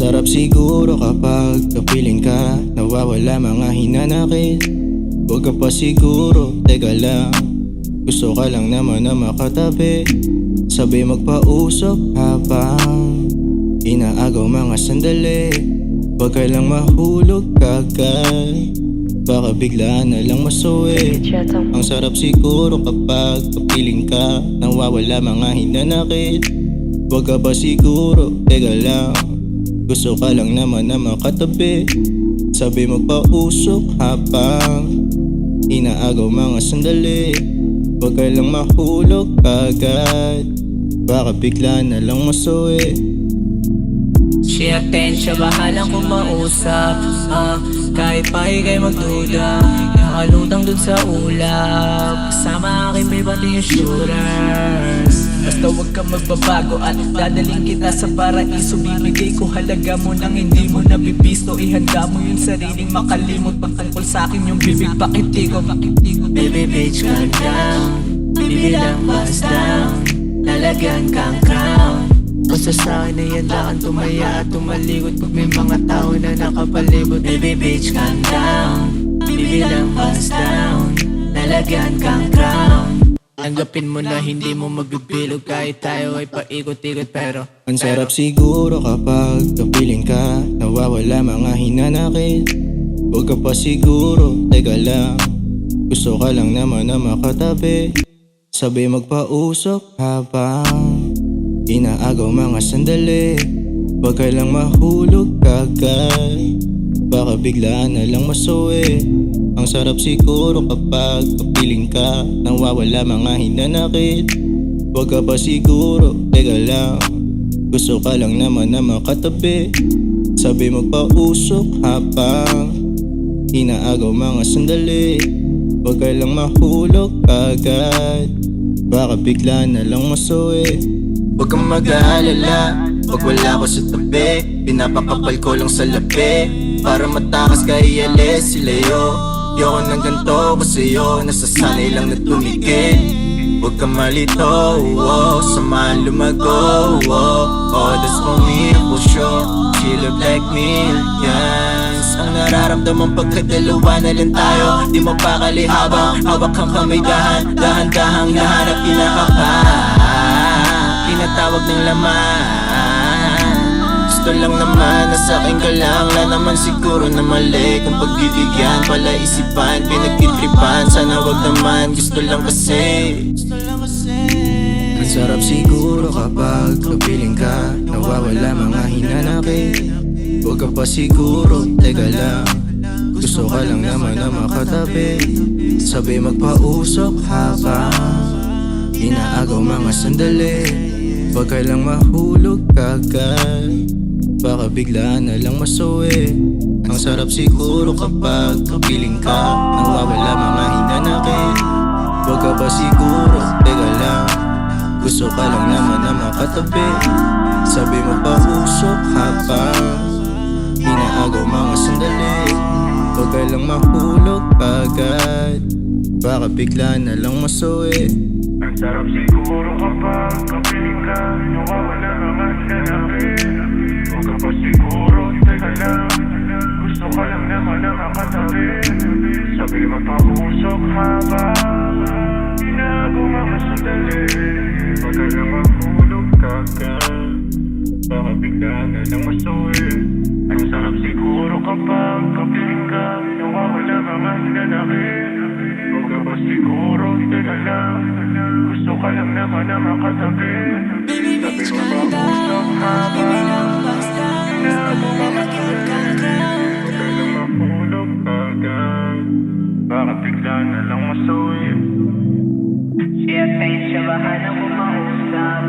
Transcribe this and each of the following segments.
sarap siguro kapag kapiling ka, nawawala mga hinanakit. Huwag ka pa siguro, teka lang, gusto ka lang naman na makatabi. Sabi magpausap habang inaagaw mga sandali. Huwag ka lang mahulog kagad, baka biglaan na lang masuwi. Ang sarap siguro kapag kapiling ka, nawawala mga hinanakit. Huwag ka pa siguro, teka lang, gusto ka lang naman na makatabi. Sabi magpausok habang inaagaw mga sandali. Huwag ka lang mahulog agad, baka bigla na lang masuwi. Si Atensya bahalang kumausap, kahit pa ikay magduda. Nakalutang dun sa ulap, kasama akin may pati assurance. Basta huwag kang magbabago at dadaling kita sa paraiso. Bibigay ko halaga mo nang hindi mo nabibisto. Ihanda mo yung sariling makalimot pagtungkol sa'kin yung bibig pakitiko. Baby bitch calm down, bibilang bust down, lalagyan kang crown. Basta sa'kin ay handa kang tumaya at tumalikod pag may mga tao na nakapalibot. Baby bitch calm down, bibilang bust down, lalagyan kang crown. Tanggapin mo na hindi mo magbibilog kahit tayo ay paikot-ikot pero ang sarap siguro kapag kapiling ka, nawawala mga hinanakit. Huwag ka pa siguro, teka lang, gusto ka lang naman na makatabi. Sabi magpausok habang inaagaw mga sandali. Huwag ka lang mahulog kagad, baka biglaan na lang masuwi. Ang sarap siguro kapag kapiling ka, nawawala mga hinanakit. Huwag ka pa siguro, teka lang, gusto ka lang naman na makatabi. Sabi magpausok habang inaagaw mga sandali. Huwag ka lang mahulog agad, baka bigla na lang masuwi. Huwag kang mag-aalala, pag wala ko sa tabi, pinapakapal ko lang sa labi, para matakas ka ialis silayo. Yoko ng ganto ko sa'yo, nasasanay lang na tumigil. Huwag kang malito, samahan lumago. That's for me, for sure. She look like millions. Ang nararamdaman pagkadalawa na lang tayo, di mapakali habang hawak kang kamay. Dahan-dahang nahanap kinakapa, tinatawag ng laman. Gusto lang naman na sa'kin ka lang, wala naman siguro na mali. Kung pagbibigyan, pala isipan, pinagtitripan. Sana wag naman, gusto lang kasi. Ang sarap siguro kapag kapiling ka, nawawala mga hinanakit. Huwag ka pa siguro, teka lang, gusto ka lang naman na makatabi. Sabi magpausok habang inaagaw mga sandali. Huwag ka lang mahulog kagad, baka bigla na lang masuwi. Ang sarap siguro kapag kapiling ka, nawawala mga hinanakit. Huwag ka pa siguro, teka lang, gusto ka lang naman na makatabi. Sabi mo pa usok habang inaagaw mga sandali. Huwag ka lang mahulog agad, baka bigla na lang masuwi. Ang sarap siguro kapag kapiling ka, nawawala mga hinanakit. Huwag ka pa siguro, teka lang, gusto ka lang naman na makatabi. Sabi magpapusok habang inaagaw mga sandali. Huwag ka lang mahulog kagad, baka bigla na lang masuwi. Ang sarap siguro kapag kapiling ka, nawawala mga hinanakit. Huwag ka pa siguro, teka lang, gusto ka lang naman na makatabi. Sabi magpapusok habang inaagaw mga sandali. Huwag ka lang mahulog kagad, baka bigla na lang masuwi. Si Atensya bahalang kumausap,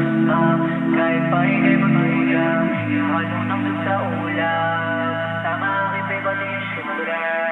kahit pa ikay magduda. Nakalutang dun sa ulap, kasama akin may pati assurance.